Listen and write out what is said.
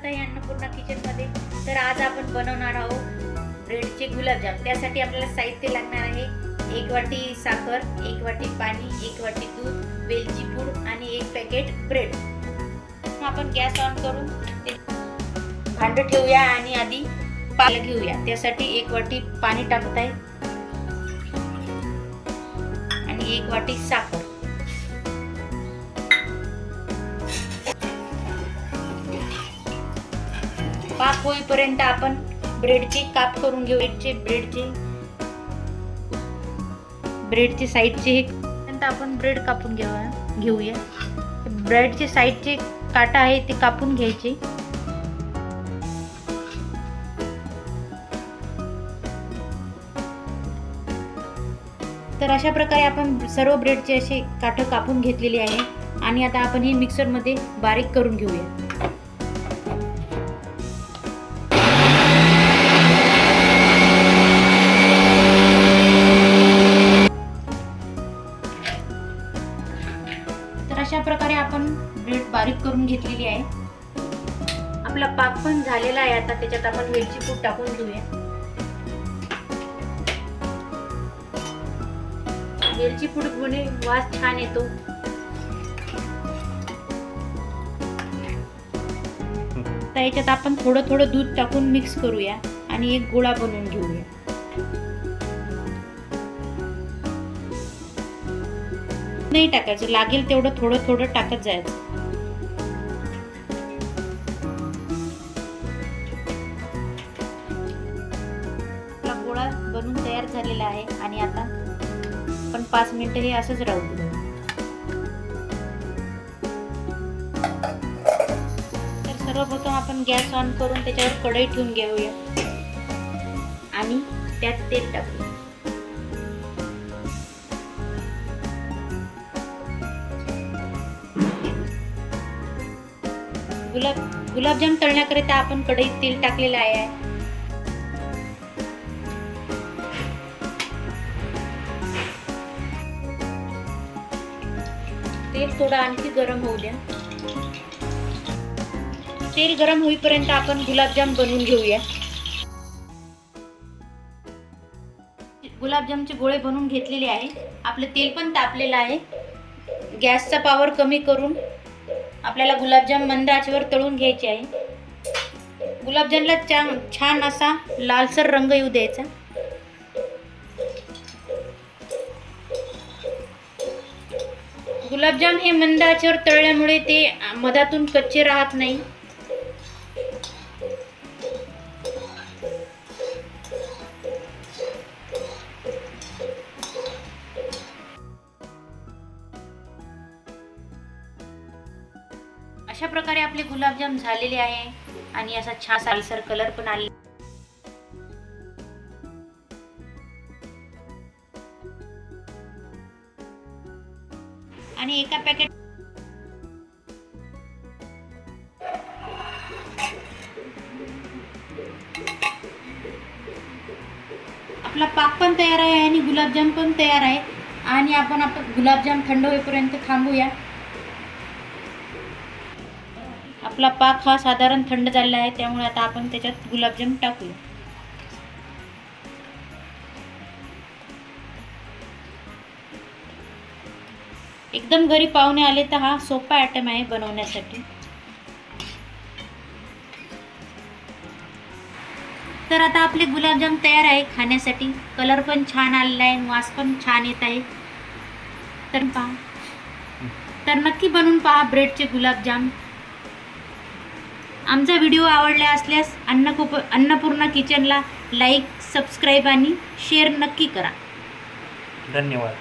स्वागत आहे अन्नपूर्णा किचनमध्ये। तर आज आपण बनवणार आहोत ब्रेडचे गुलाबजाम। त्यासाठी आपल्याला साहित्य लागणार आहे 1 वाटी साखर, 1 वाटी पाणी, 1 वाटी दूध, वेलची पूड आणि 1 पॅकेट ब्रेड। आपण गॅस ऑन करून भांड ठेवूया आणि आधी पाणी घेऊया। त्यासाठी 1 वाटी पाणी टाकत आहे आणि 1 वाटी साखर। पाक होईपर्यंत आपण ब्रेडचे काप करून घेऊ। ब्रेडचे साइडचे आपण ब्रेड कापून घेऊया। ब्रेडचे साइडचे काटा आहे ते कापून घ्यायचे। तर अशा प्रकारे आपण सर्व ब्रेडचे असे काटे कापून घेतलेले आहे आणि आता आपण हे मिक्सर मध्ये बारीक करून घेऊया। तर अशा प्रकारे आपण ब्रेड बारीक करून घेतलेली आहे। आपला पाक पण झालेला आहे। आता त्याच्यात आपण वेलची पूड टाकून घेऊया। वेलची पूड मुळे वास छान येतो। तर याच्यात आपण थोडं थोडं दूध टाकून मिक्स करूया आणि एक गोळा बनवून घेऊया। नाही टाकायचं, लागेल तेवढं थोडं थोडं टाकत जायचं। आपला गोळा बनवून तयार झालेला आहे आणि आता आपण 5 मिनिटं हे असंच राहू देऊ। तर सर्वप्रथम आपण गॅस ऑन करून त्याच्यावर कढई ठेवून घेऊया आणि त्यात तेल टाकूया। गुलाबजाम तळण्याकरिता आपण कढईत तेल टाकलेलं आहे। तेल थोडं आणखी गरम होऊ द्या। तेल गरम होईपर्यंत आपण गुलाबजाम बनवून घेऊया। गुलाबजामचे गोळे बनवून घेतलेले आहे। आपलं तेल पण तापलेलं आहे। गॅसचा पॉवर कमी करून आपल्याला गुलाबजाम मंद आचेवर तळून घ्यायचे आहे। गुलाबजामला छान असा लालसर रंग येऊ द्यायचा। गुलाबजाम हे मंद आचेवर तळल्यामुळे ते मधातून कच्चे राहत नाही। अशा प्रकारे आपले गुलाबजाम झालेले आहे आणि असा छान लालसर कलर पण आले। आणि एका पॅकेट आपला पाक पण तयार आहे आणि गुलाबजाम पण तयार आहे आणि आपण गुलाबजाम थंड होईपर्यंत थांबूया। आपला पाक हा साधारण थंड झालेला आहे, त्यामुळे आता आपण त्याच्यात गुलाबजाम टाकूया। एकदम घरी पाहुणे आले तर हा सोपा आयटम आहे बनवण्यासाठी। तर आता आपले गुलाबजाम तयार आहे खाण्यासाठी। कलर पण छान आलेला आहे, वास पण छान येत आहे। तर नक्की बनवून पहा ब्रेडचे गुलाबजाम। आमचा व्हिडिओ आवडला असल्यास अन्नपूर्णा किचनला लाईक, सबस्क्राईब आणि शेअर नक्की करा। धन्यवाद।